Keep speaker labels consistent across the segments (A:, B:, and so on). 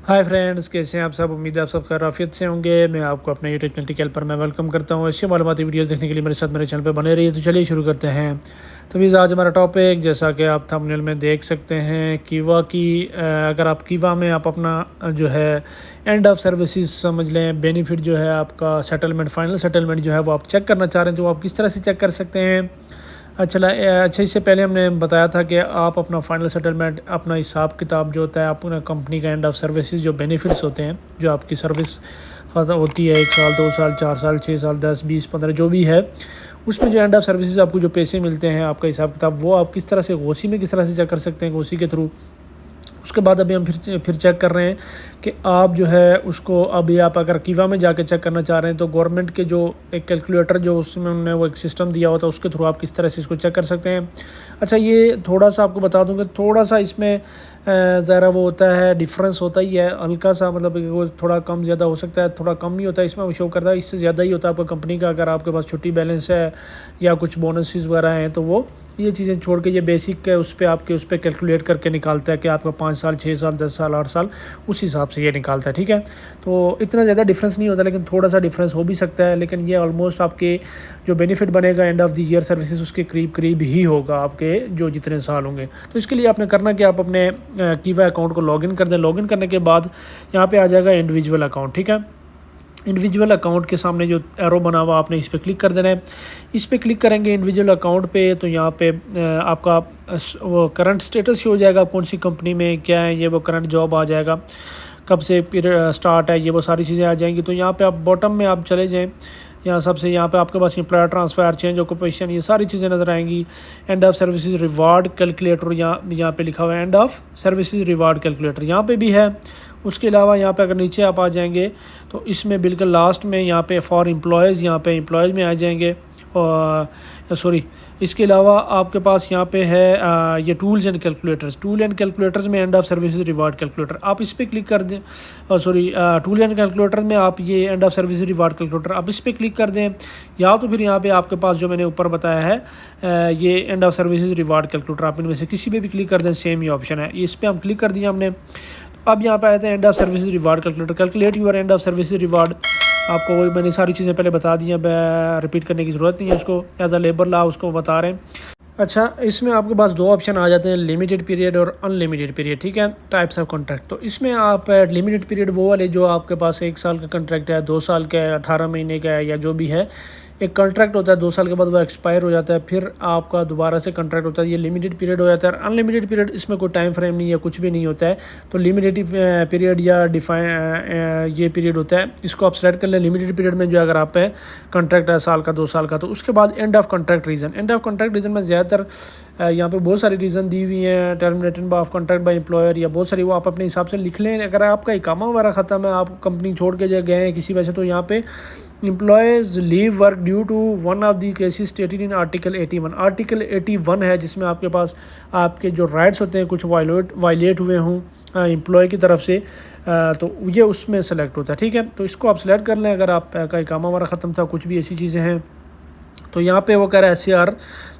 A: Hi friends, कैसे हैं आप सब। उम्मीद है आप सब खैरियत से होंगे। मैं आपको अपने यूट्यूब टेक्निकल पर मैं वेलकम करता हूँ। ऐसी मालूमाती वीडियोस देखने के लिए मेरे साथ मेरे चैनल पर बने रहिए। तो चलिए शुरू करते हैं। तो वीज़ा आज हमारा टॉपिक, जैसा कि आप थंबनेल में देख सकते हैं, कीवा की अगर आप कीवा में आप अपना जो है एंड ऑफ सर्विसेज समझ लें, बेनिफिट जो है आपका सेटलमेंट, फाइनल सेटलमेंट जो है वो आप चेक करना चाह रहे हैं, तो आप किस तरह से चेक कर सकते हैं। अच्छा, इससे पहले हमने बताया था कि आप अपना फाइनल सेटलमेंट, अपना हिसाब किताब जो होता है, अपना कंपनी का एंड ऑफ सर्विसेज जो बेनिफिट्स होते हैं, जो आपकी सर्विस ख़त्म होती है 1 साल 2 साल 4 साल 6 साल 10 20 15 जो भी है, उसमें जो एंड ऑफ सर्विसेज आपको जो पैसे मिलते हैं, आपका हिसाब किताब, वो आप किस तरह से गोसी में किस तरह से चेक कर सकते हैं, गोसी के थ्रू। उसके बाद अभी हम फिर चेक कर रहे हैं कि आप जो है उसको, अभी आप अगर कीवा में जाके चेक करना चाह रहे हैं, तो गवर्नमेंट के जो एक कैलकुलेटर जो उसमें उन्होंने वो एक सिस्टम दिया होता है, उसके थ्रू आप किस तरह से इसको चेक कर सकते हैं। अच्छा, ये थोड़ा सा आपको बता दूंगा, थोड़ा सा इसमें ज़रा वो होता है, डिफरेंस होता ही है हल्का सा, मतलब वो थोड़ा कम ज़्यादा हो सकता है, थोड़ा कम ही होता है इसमें, वो शो करता है, इससे ज़्यादा ही होता है आपका कंपनी का। अगर आपके पास छुट्टी बैलेंस है या कुछ बोनसेस वगैरह हैं, तो वो ये चीज़ें छोड़ के ये बेसिक है, उस पर आपके उस पर कैलकुलेट करके निकालता है कि आपका 5 साल 6 साल 10 साल 8 साल, उस हिसाब से ये निकालता है। ठीक है, तो इतना ज़्यादा डिफरेंस नहीं होता, लेकिन थोड़ा सा डिफरेंस हो भी सकता है। लेकिन ये ऑलमोस्ट आपके जो बेनिफिट बनेगा end of the year services, उसके करीब करीब ही होगा आपके जो जितने साल होंगे। तो इसके लिए आपने करना कि आप अपने कीवा अकाउंट को लॉगिन कर दें। लॉगिन करने के बाद यहाँ पे आ जाएगा इंडिविजुअल अकाउंट। ठीक है, इंडिविजुअल अकाउंट के सामने जो एरो बना हुआ, आपने इस पर क्लिक कर देना है। इस पर क्लिक करेंगे इंडिविजुअल अकाउंट पे, तो यहाँ पे आपका वो करंट स्टेटस हो जाएगा, कौन सी कंपनी में क्या है, ये वो करंट जॉब आ जाएगा, कब से पीरियड स्टार्ट है, ये वो सारी चीज़ें आ जाएंगी। तो यहाँ पे आप बॉटम में आप चले जाएँ, यहाँ सबसे यहाँ पे आपके पास एम्प्लॉयर ट्रांसफ़र, चेंज ऑक्यूपेशन, ये सारी चीज़ें नज़र आएंगी। And of services reward calculator, यहाँ पे लिखा हुआ है and of services reward calculator, यहाँ पे भी है। उसके अलावा यहाँ पे अगर नीचे आप आ जाएंगे, तो इसमें बिल्कुल लास्ट में यहाँ पे फॉर एम्प्लॉयज़, यहाँ पे एम्प्लॉयज़ में आ जाएंगे। और सॉरी, इसके अलावा आपके पास यहाँ पे है ये tools and calculators. Tool and calculators में end of services reward calculator, आप इस पर क्लिक कर दें। सॉरी, टूल एंड कैलकुलेटर में आप ये and of services reward calculator, आप इस पर क्लिक कर दें। या तो फिर यहाँ पे आपके पास जो मैंने ऊपर बताया है ये and of services reward calculator, आप इनमें से किसी पे भी क्लिक कर दें, सेम ही ऑप्शन है। इस पर हम क्लिक कर दिया हमने। अब यहाँ पे आते हैं end of services reward calculator, calculate your end of services reward. आपको वही मैंने सारी चीज़ें पहले बता दी हैं, रिपीट करने की ज़रूरत नहीं है, उसको एज अ लेबर ला उसको बता रहे हैं। अच्छा, इसमें आपके पास दो ऑप्शन आ जाते हैं, लिमिटेड पीरियड और अनलिमिटेड पीरियड। ठीक है, टाइप्स ऑफ कॉन्ट्रैक्ट। तो इसमें आप लिमिटेड पीरियड वो वाले जो आपके पास 1 साल का कॉन्ट्रैक्ट है, 2 साल का है, 18 महीने का है, या जो भी है, एक कॉन्ट्रैक्ट होता है 2 साल के बाद वो एक्सपायर हो जाता है, फिर आपका दोबारा से कॉन्ट्रैक्ट होता है, ये लिमिटेड पीरियड हो जाता है। अनलिमिटेड पीरियड, इसमें कोई टाइम फ्रेम नहीं है, कुछ भी नहीं होता है। तो लिमिटेड पीरियड या डिफाइन ये पीरियड होता है, इसको आप सेलेक्ट कर लें। लिमिटेड पीरियड में जो अगर आप है कॉन्ट्रैक्ट है साल का 2 साल का, तो उसके बाद end of contract reason. End of contract reason में ज़्यादातर यहाँ पे बहुत सारी रीज़न दी हुई हैं, terminated of contract by employer, या बहुत सारी, वो आप अपने हिसाब से लिख लें। अगर आपका इकामा वगैरह ख़त्म है, आप कंपनी छोड़ के गए हैं किसी वजह से, तो यहाँ पे employees leave work due to one of the cases stated in article 81। Article 81 है, जिसमें आपके पास आपके जो राइट्स होते हैं कुछ वायलेट हुए हों एम्प्लॉय की तरफ से, तो ये उसमें सेलेक्ट होता है। ठीक है, तो इसको आप सेलेक्ट कर लें। अगर आपका इकामा वगैरह ख़त्म था, कुछ भी ऐसी चीज़ें हैं, तो यहाँ पे वो कह रहा है SCR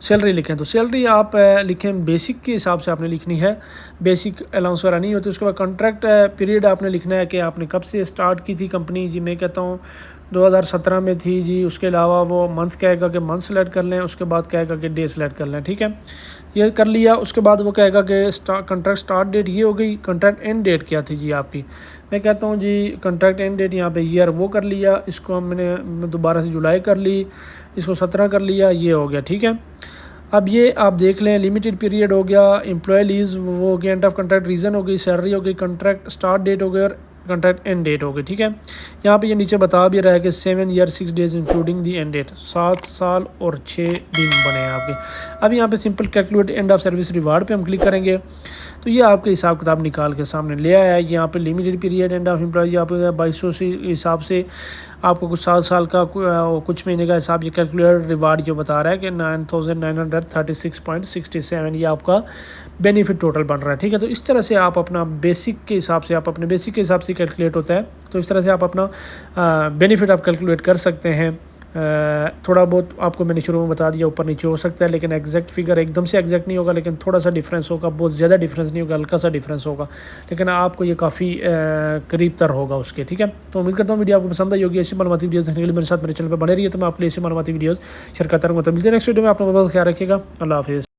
A: सैलरी लिखें। तो सैलरी आप लिखें बेसिक के हिसाब से आपने लिखनी है, बेसिक अलाउंस वगैरह नहीं होती। उसके बाद कॉन्ट्रैक्ट पीरियड आपने लिखना है कि आपने कब से स्टार्ट की थी कंपनी। जी मैं कहता हूँ 2017 में थी जी। उसके अलावा वो मंथ कहेगा कि मंथ सेलेक्ट कर लें, उसके बाद कहेगा कि डे सेलेक्ट कर लें। ठीक है, ये कर लिया। उसके बाद वो कहेगा कि कॉन्ट्रैक्ट स्टार्ट डेट ये हो गई, कॉन्ट्रैक्ट एंड डेट क्या थी जी आपकी। मैं कहता हूँ जी कॉन्ट्रैक्ट एंड डेट यहाँ पे ईयर वो कर लिया, इसको मैंने दोबारा से जुलाई कर ली, इसको 17 कर लिया, ये हो गया। ठीक है, अब ये आप देख लें, लिमिटेड पीरियड हो गया, एम्प्लॉय लीज वो हो गया, एंड ऑफ कॉन्ट्रैक्ट रीज़न हो गई, सैलरी हो गई, कॉन्ट्रैक्ट स्टार्ट डेट हो गया और कॉन्ट्रैक्ट एंड डेट हो गई। ठीक है, यहाँ पे ये नीचे बता भी रहा है कि 7 year 6 days including the end date, 7 साल और 6 दिन बने हैं आपके। अब यहाँ पे simple calculate end of service reward पे हम क्लिक करेंगे, तो ये आपके हिसाब किताब निकाल के सामने ले आया है। यहाँ पे limited period end of employ आप 2200 से हिसाब से आपको कुछ 7 साल का कुछ महीने का हिसाब, ये कैलकुलेटर रिवार्ड जो बता रहा है कि 9936.67 ये आपका बेनिफिट टोटल बन रहा है। ठीक है, तो इस तरह से आप अपना बेसिक के हिसाब से, आप अपने बेसिक के हिसाब से कैलकुलेट होता है, तो इस तरह से आप अपना बेनिफिट आप कैलकुलेट कर सकते हैं थोड़ा बहुत आपको मैंने शुरू में बता दिया, ऊपर नीचे हो सकता है, लेकिन एग्जैक्ट फिगर एकदम से एग्जैक्ट नहीं होगा, लेकिन थोड़ा सा डिफरेंस होगा, बहुत ज़्यादा डिफरेंस नहीं होगा, हल्का सा डिफरेंस होगा, लेकिन आपको ये काफ़ी करीब तर होगा उसके। ठीक है, तो उम्मीद करता हूँ वीडियो आपको पसंद आई होगी। ऐसी मालूमाती वीडियोस देखने के लिए मेरे साथ मेरे चैनल पर बने रहिए, तो मैं आपके लिए ऐसी मालूमाती वीडियोस शेयर करता रहूँगा। तो मिलते हैं नेक्स्ट वीडियो में, आप लोग बहुत ख्याल रखिएगा। अल्लाह हाफिज़।